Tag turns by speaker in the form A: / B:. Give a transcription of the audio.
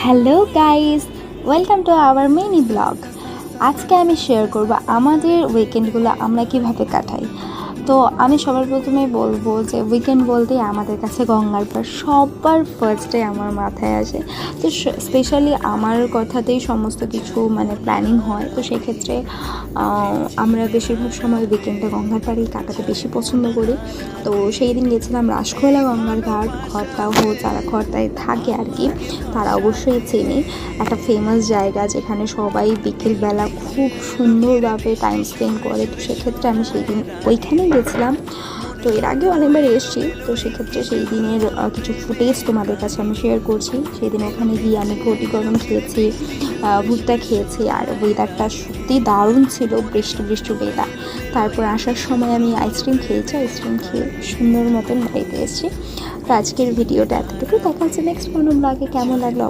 A: Hello guys, welcome to our mini blog. আজকে আমি share করব আমাদের উইকেন্ডগুলো আমরা কিভাবে কাটাই। তো আমি সবার প্রথমে বলবো যে উইকেন্ড বলতেই আমাদের কাছে গঙ্গার পাড় সবার ফার্স্টে আমার মাথায় আসে। তো স্পেশালি আমার কথাতেই সমস্ত কিছু প্ল্যানিং হয়। তো সেক্ষেত্রে আমরা বেশিরভাগ সময় উইকেন্ডে গঙ্গার পাড়েই কাটাতে বেশি পছন্দ করি। তো সেই দিন গেছিলাম রাসখোলা গঙ্গার ঘাট। খড়দাহ যারা খড়দায় থাকে আর কি, তারা অবশ্যই চেনে, একটা ফেমাস জায়গা যেখানে সবাই বিকেলবেলা খুব সুন্দরভাবে টাইম স্পেন্ড করে। তো সেক্ষেত্রে আমি সেই দিন ওইখানেই গেছিলাম। তো এর আগে অনেকবার এসেছি, তো সেক্ষেত্রে সেই দিনের কিছু ফুটেজ তোমাদের কাছে আমি শেয়ার করছি। সেই দিন ওখানে গিয়ে আমি ঘটি গরম খেয়েছি, ভুট্টা খেয়েছি, আর ওয়েদারটা সত্যি দারুণ ছিল, বৃষ্টি বৃষ্টি ওয়েদার। তারপর আসার সময় আমি আইসক্রিম খেয়েছি, আইসক্রিম খেয়ে সুন্দর মতন বাড়িতে এসেছি। তো আজকের ভিডিওটা এতটুকু, দেখা হচ্ছে নেক্সট কোনো ব্লগে। কেমন লাগলো